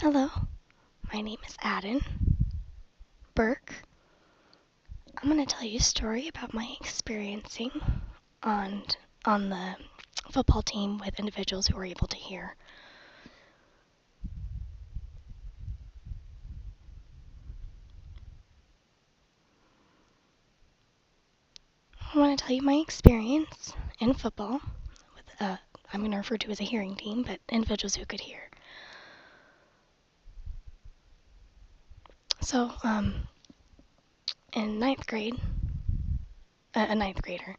Hello, my name is Adam Burke. I'm going to tell you a story about my experiencing on on the football team with individuals who were able to hear. I want to tell you my experience in football with I'm going to refer to as a hearing team, but individuals who could hear. So, in ninth grade, a ninth grader,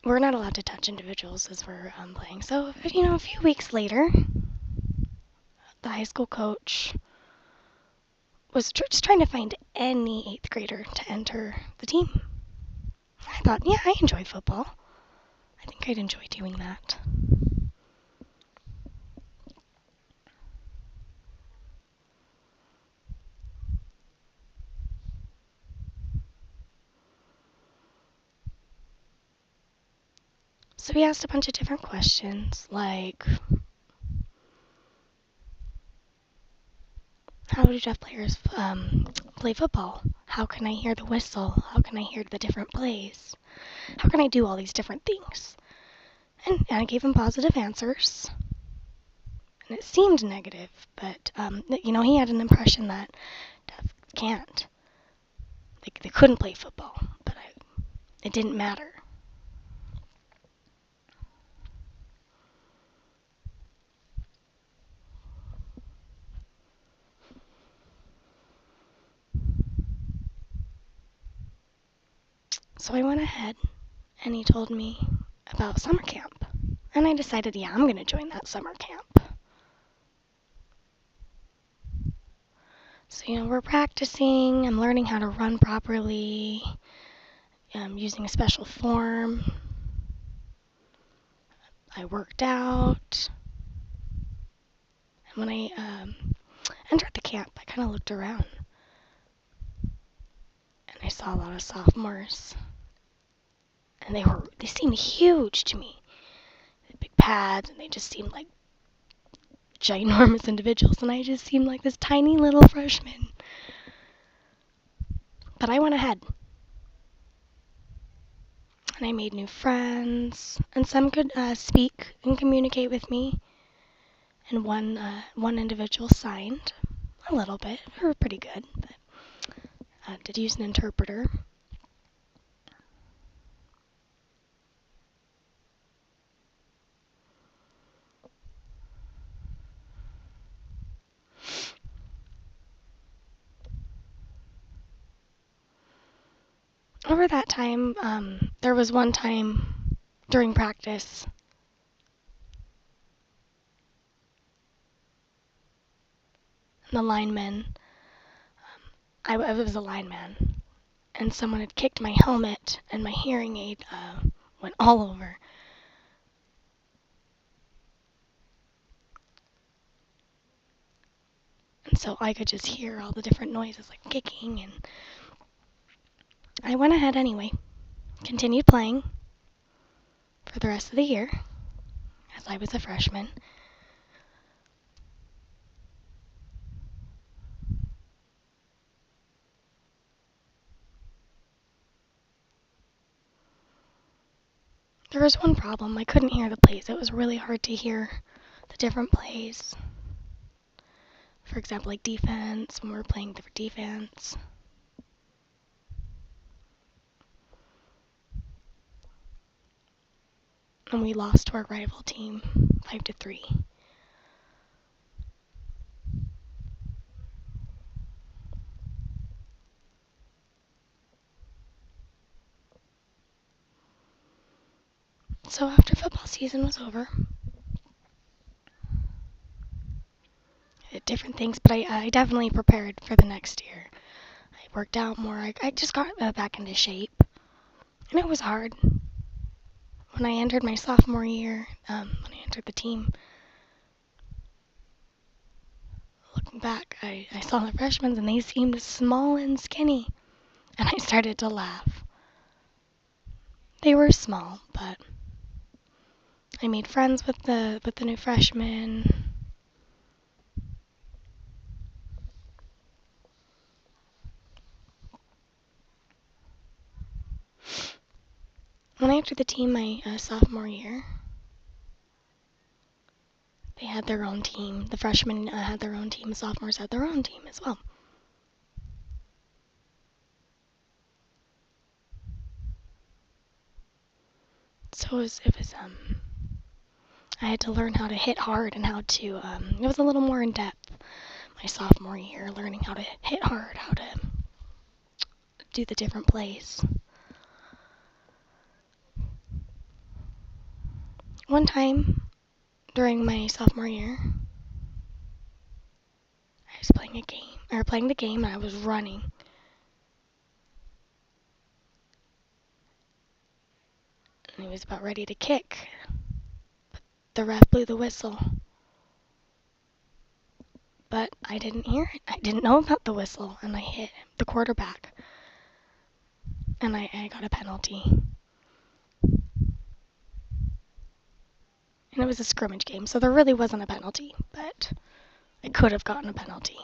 we're not allowed to touch individuals as we're playing. So, a few weeks later, the high school coach was just trying to find any eighth grader to enter the team. I thought, yeah, I enjoy football. I think I'd enjoy doing that. So we asked a bunch of different questions, like, how do deaf players play football? How can I hear the whistle? How can I hear the different plays? How can I do all these different things? And I gave him positive answers. And it seemed negative, but, he had an impression that deaf can't. They couldn't play football, but it didn't matter. So I went ahead, and he told me about summer camp. And I decided, yeah, I'm going to join that summer camp. So, we're practicing. I'm learning how to run properly. I'm using a special form. I worked out. And when I entered the camp, I kind of looked around. And I saw a lot of sophomores. And they seemed huge to me. They had big pads, and they just seemed like ginormous individuals. And I just seemed like this tiny little freshman. But I went ahead. And I made new friends, and some could speak and communicate with me. And one individual signed a little bit. We were pretty good, but did use an interpreter. Over that time, there was one time during practice the lineman, I was a lineman, and someone had kicked my helmet, and my hearing aid went all over. And so I could just hear all the different noises, like kicking, and I went ahead anyway, continued playing for the rest of the year, as I was a freshman. There was one problem. I couldn't hear the plays. It was really hard to hear the different plays. For example, like defense, when we were playing for defense. And we lost to our rival team 5-3. So after football season was over, I did different things, but I definitely prepared for the next year. I worked out more. I just got back into shape. And it was hard. When I entered my sophomore year, when I entered the team, looking back, I saw the freshmen and they seemed small and skinny. And I started to laugh. They were small, but I made friends with the new freshmen. When I entered the team my sophomore year, they had their own team. The freshmen had their own team. The sophomores had their own team as well. So I had to learn how to hit hard and how to, it was a little more in depth my sophomore year, learning how to hit hard, how to do the different plays. One time during my sophomore year, I was playing the game, and I was running. And he was about ready to kick. The ref blew the whistle. But I didn't hear it. I didn't know about the whistle, and I hit the quarterback. And I got a penalty. And it was a scrimmage game, so there really wasn't a penalty, but I could have gotten a penalty.